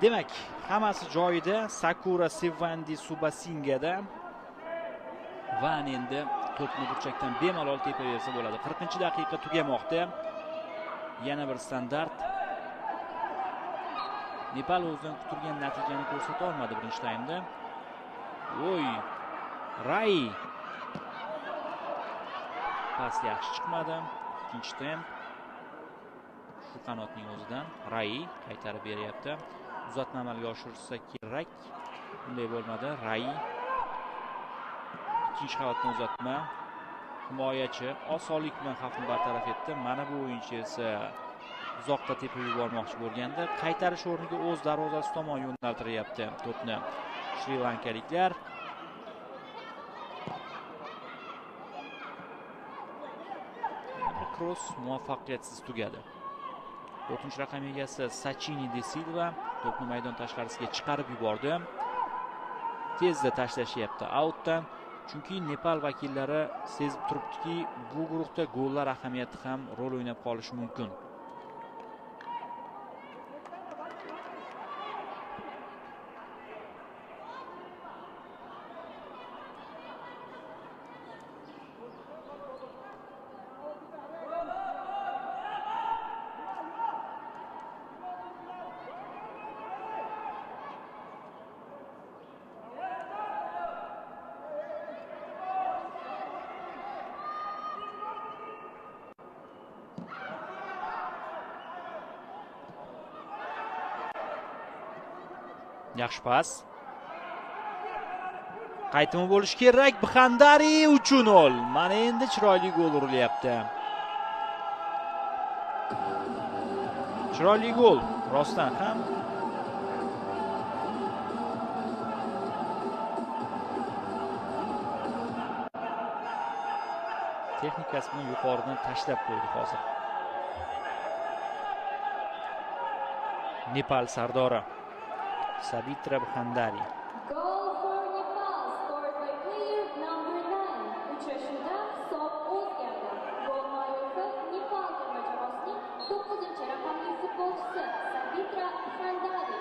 Demak, hammasi joyida. Sakura Sevandi Subasingada. Va endi to'pni burchakdan bemalol tepaversa bo'ladi. 40-daqiqa tugamoqda. Yana bir standart. Nepal o'zidan kutilgan natijani ko'rsata olmadi birinchi taymda. Voy! Rai. Pas yaxshi chiqmadi. Ikkinchi temp. Shu qanotning o'zidan Rai qaytarib beryapti. Uzatma amalga oshirsa kerak. Bunday bo'lmadi. Rai. Ikkinchi qavatdan uzatma. Himoyachi osonlik bilan xavfni bartaraf etdi. Mana bu o'yinchi esa uzoqqa tepib yubormoqchi bo'lganda, qaytarish o'rniga o'z darvozasi tomon yo'naltiryapti to'pni Shri Lankaliklar. Cross muvaffaqiyatsiz tugadi. 4-raqam egasi Sachini De Silva to'pni maydon tashqarisiga chiqarib yubordi. Tezda tashlashyapti outdan. Chunki Nepal vakillari sezib turibdiki, bu guruhda gollar ahamiyati ham rol o'ynab qolishi mumkin. Yaxshi pas. Qaytimi bo'lish kerak. Bxandari 3-0. Mana endi chiroyli gol urilyapti. Chiroyli gol. Rostdan ham. Texnikasi bilan yuqoridan tashlab qo'ydi hozir. Nepal sardori Savitra Bxandari. Goal for Nepal scored by player number 9. Uchrashuvda hisob o'zgardi. Gol muallifi Nepal terma jamoasining 9-raqamli futbolchisi Savitra Bxandari.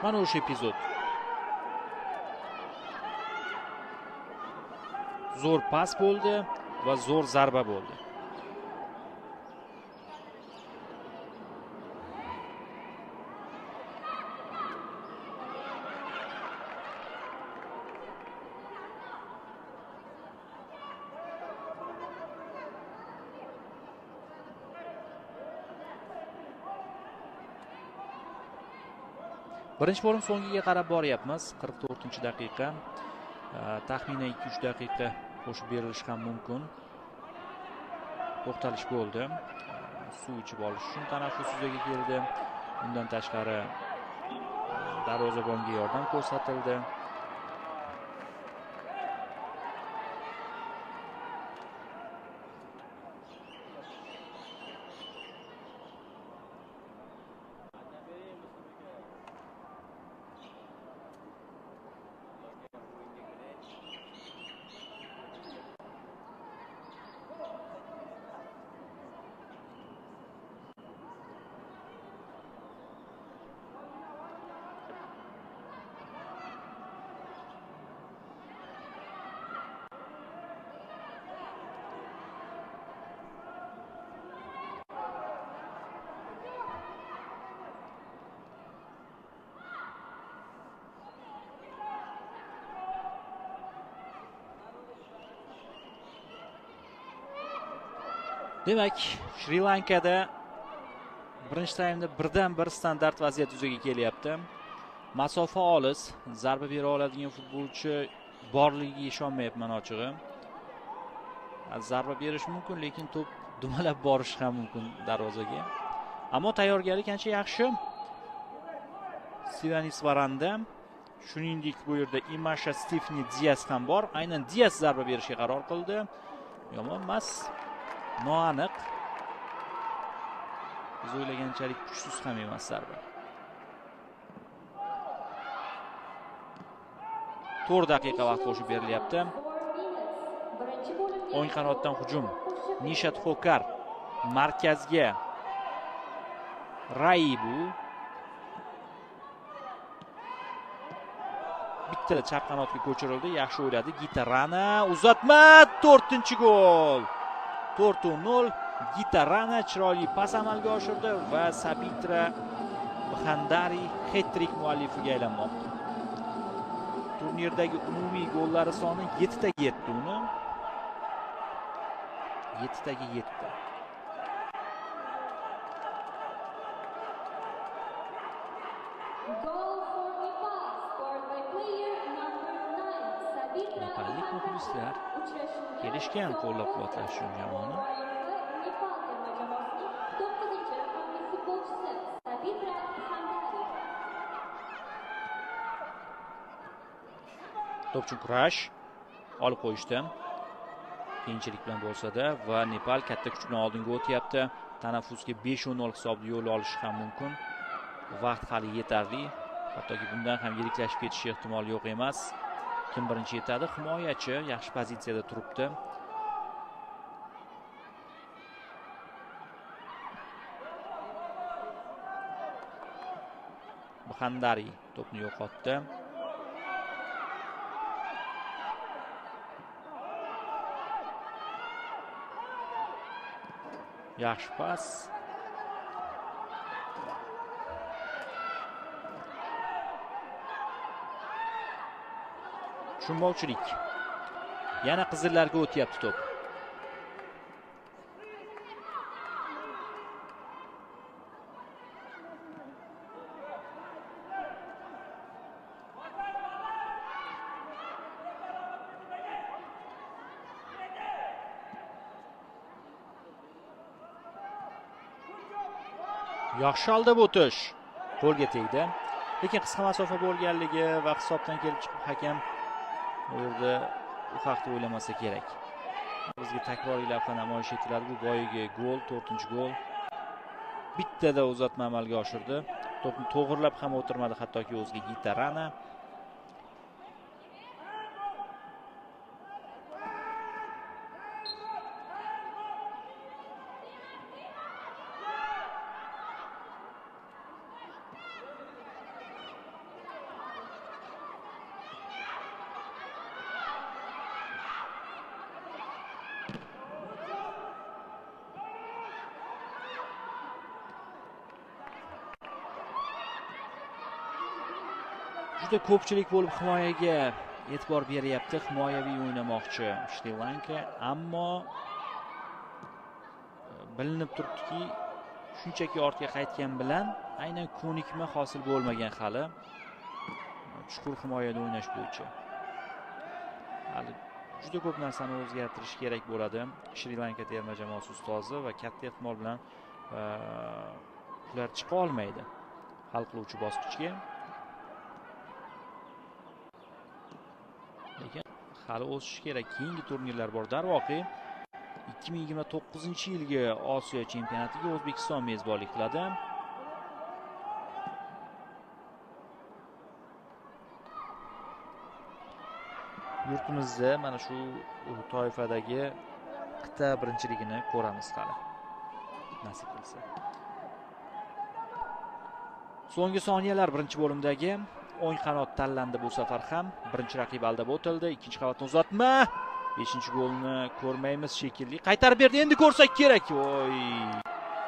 Mana o'sha epizod. Zo'r pas bo'ldi va zo'r zarba bo'ldi. Birinchi bo'lim so'ngiga qarab boryapmiz. 44-daqiqa. Taxminan 2-3 daqiqa qo'shib berilishi ham mumkin. To'xtalish bo'ldi. Suv ichib olish uchun tanaffus yuzaga keldi. Undan tashqari darvozabonga yordam ko'rsatildi. Demak, Shri Lankada birinchi taymda birdan bir standart vaziyat yuzaga kelyapti. Masofa olis, zarba bera oladigan futbolchi borligiga ishonmayapman ochig'i. Zarba berish mumkin, lekin to'p dumalab borishi ham mumkin darvozaga. Ammo tayyorgarlik ancha yaxshi. Sivanisvaranda Shuningdek, bu yerda Imasha Stefani Dias ham bor. Aynan Dias zarba berishga qaror qildi. Yomon emas. Noaniq. Biz o'ylaganchalik kuchsiz ham emas zarba. 4 daqiqa vaqt qo'shib berilyapti. O'ng qanotdan hujum. Nishat Xokar markazga. Raibu. Bitta chap qanotga ko'chirildi. Yaxshi o'yladi. Gitarana uzatma, 4-gol. 4-0. Gitarana chiroyli pas amalga oshirdi va Sabitra Bxandari hat-trick muallifiga aylanmoqda. Turnirdagi umumiy gollari soni 7 taga yetdi uni. 7 taga yetdi. Nepallik muxlislar kelishgan qo'llab-quvvatlash uchun jamoani. To'pchi kurash olib qo'yishdi. Qiyinchilik bilan bo'lsa-da va Nepal katta kuch bilan oldinga o'tyapti. Tanaffusga 5-0 hisobda yo'l olishi ham mumkin. Vaqt hali yetarli. Hattoki bundan ham yiriklashib ketish ehtimoli yo'q emas. Kim birinchi yetadi? Himoyachi yaxshi pozitsiyada turibdi. Bxandari to'pni yo'qotdi. Yaxshi pas. Tushunmovchilik. Yana qizillarga o'tyapti to'p. Yaxshi aldab o'tish qo'lga tegdi. Lekin qisqa masofa bo'lganligi va hisobdan kelib chiqib hakam bu yerda u haqda o'ylamasa kerak. Bizga takroriy lavha namoyish etiladi. Bu boyagi gol, 4-gol. Bittada uzatma amalga oshirdi. To'pni to'g'rilab ham o'tirmadi hattoki o'ziga Gitarana. Juda ko'pchilik bo'lib himoyaga e'tibor beryapti. Himoyaviy o'ynamoqchi Shri Lanka, ammo bilinib turibdiki, shunchaki ortga qaytgan bilan aynan ko'nikma hosil bo'lmagan hali. Chuqur himoyada o'ynash bo'yicha. Hali juda ko'p narsani o'zgartirish kerak bo'ladi. Shri Lanka terma jamoasi ustozi va katta ehtimol bilan ular chiqa olmaydi hal qiluvchi bosqichga. Lekin hali o'sish kerak. Keyingi turnirlar bor. Darvoqe 2029-yilgi Osiyo chempionatiga O'zbekiston mezbonlik qiladi. Yurtimizda mana shu toifadagi qit'a birinchiligini ko'ramiz hali. Nasib qilsa. So'nggi soniyalar birinchi bo'limdagi o'ng qanot tanlandi bu safar ham. Birinchi raqib aldab o'tildi. Ikkinchi qavatni uzatma. 5-golni ko'rmaymiz shekilli. Qaytarib berdi. Endi ko'rsak kerak. Voy.